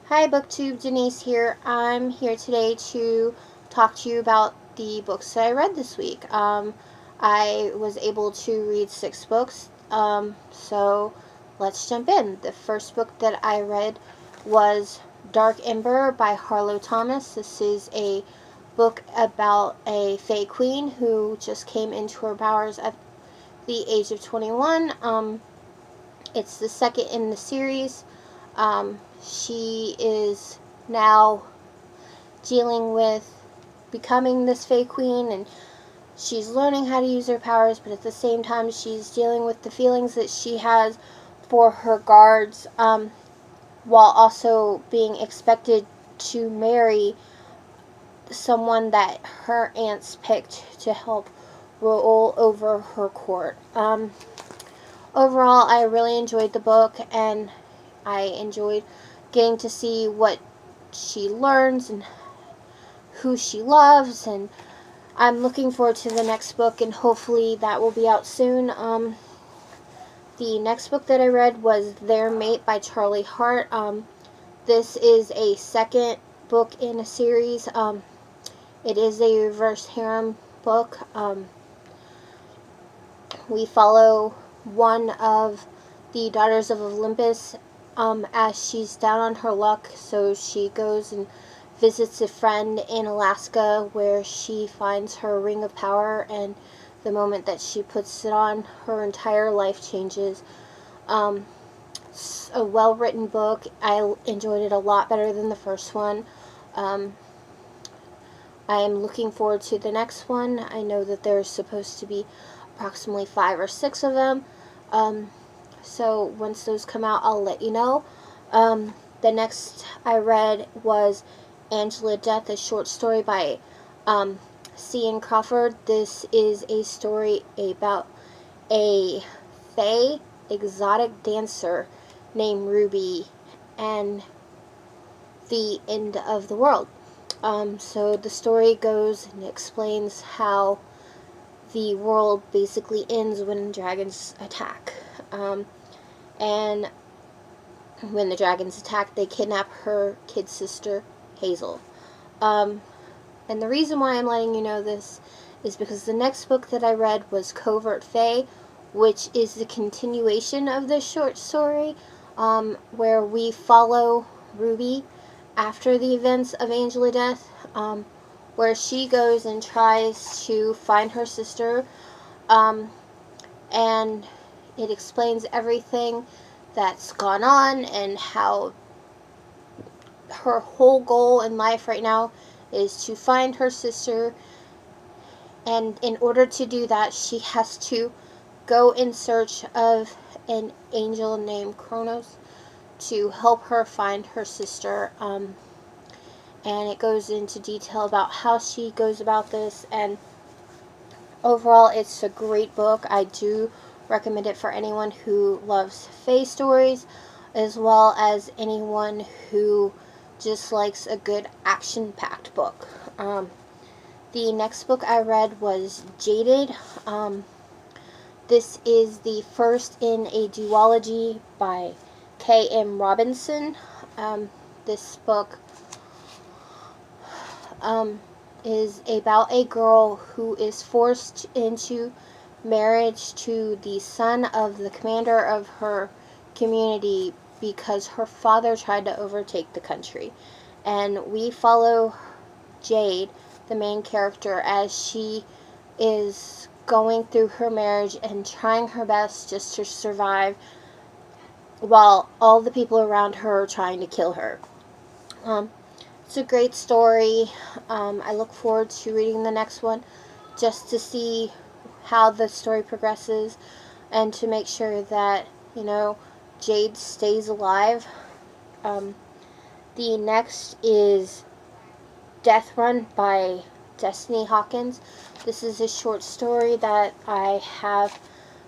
Hi BookTube, Denise here. I'm here today to talk to you about the books that I read this week. I was able to read 6 books, so let's jump in. The first book that I read was Dark Ember by Harlow Thomas. This is a book about a Fae Queen who just came into her powers at the age of 21. It's the second in the series. She is now dealing with becoming this Fae Queen, and she's learning how to use her powers, but at the same time she's dealing with the feelings that she has for her guards, while also being expected to marry someone that her aunts picked to help rule over her court. Overall, I really enjoyed the book, and I enjoyed getting to see what she learns and who she loves, and I'm looking forward to the next book, and hopefully that will be out soon. The next book that I read was Their Mate by Charlie Hart. This is a second book in a series. It is a reverse harem book. We follow one of the Daughters of Olympus as she's down on her luck, so she goes and visits a friend in Alaska where she finds her ring of power, and the moment that she puts it on, her entire life changes. It's a well-written book. I enjoyed it a lot better than the first one. I am looking forward to the next one. I know that there's supposed to be approximately 5 or 6 of them. So once those come out, I'll let you know. The next I read was Angela Death, a short story by C.N. Crawford. This is a story about a fae exotic dancer named Ruby and the end of the world. So the story goes and explains how the world basically ends when dragons attack. And when the dragons attack, they kidnap her kid sister, Hazel. And the reason why I'm letting you know this is because the next book that I read was Covert Fae, which is the continuation of this short story, where we follow Ruby after the events of Angela Death, where she goes and tries to find her sister, and it explains everything that's gone on and how her whole goal in life right now is to find her sister, and in order to do that she has to go in search of an angel named Kronos to help her find her sister. And it goes into detail about how she goes about this, and overall it's a great book. I do recommend it for anyone who loves fae stories, as well as anyone who just likes a good action-packed book. The next book I read was Jaded. This is the first in a duology by K.M. Robinson. This book is about a girl who is forced into marriage to the son of the commander of her community because her father tried to overtake the country. And we follow Jade, the main character, as she is going through her marriage and trying her best just to survive while all the people around her are trying to kill her. It's a great story. I look forward to reading the next one just to see how the story progresses and to make sure that, Jade stays alive. The next is Death Run by Destiny Hawkins. This is a short story that I have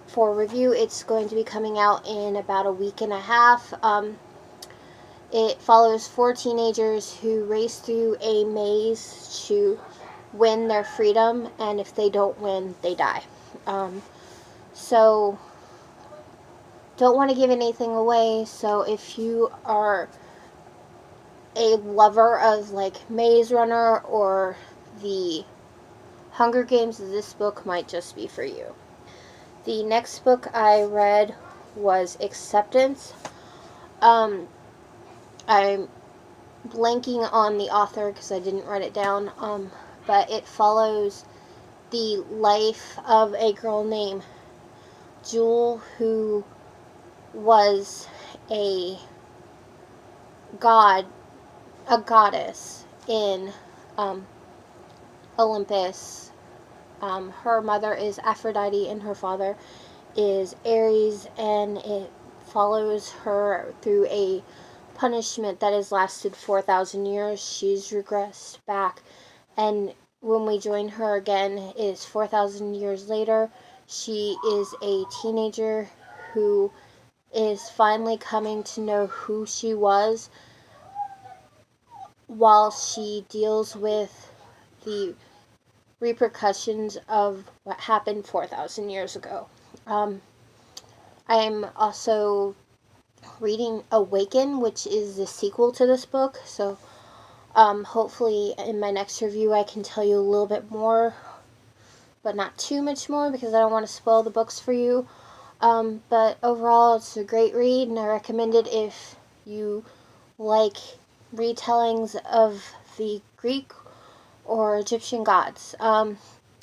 for review. It's going to be coming out in about a week and a half. It follows 4 teenagers who race through a maze to win their freedom, and if they don't win, they die. So, don't want to give anything away, so if you are a lover of like Maze Runner or the Hunger Games, this book might just be for you. The next book I read was Acceptance. I'm blanking on the author because I didn't write it down, but it follows the life of a girl named Jewel, who was a goddess in Olympus. Her mother is Aphrodite and her father is Ares, and it follows her through a punishment that has lasted 4,000 years. She's regressed back, and when we join her again, it's 4,000 years later. She is a teenager who is finally coming to know who she was while she deals with the repercussions of what happened 4,000 years ago. I'm also reading Awoken, which is the sequel to this book, so hopefully in my next review I can tell you a little bit more, but not too much more because I don't want to spoil the books for you. But overall, it's a great read, and I recommend it if you like retellings of the Greek or Egyptian gods.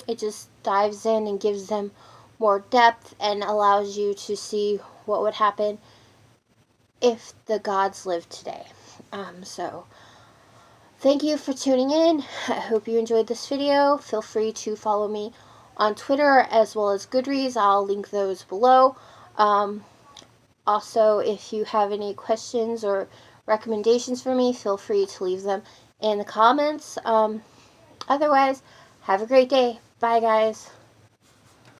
It just dives in and gives them more depth and allows you to see what would happen if the gods lived today. So thank you for tuning in. I hope you enjoyed this video. Feel free to follow me on Twitter as well as Goodreads. I'll link those below. Also, if you have any questions or recommendations for me, feel free to leave them in the comments. Otherwise, have a great day. Bye, guys.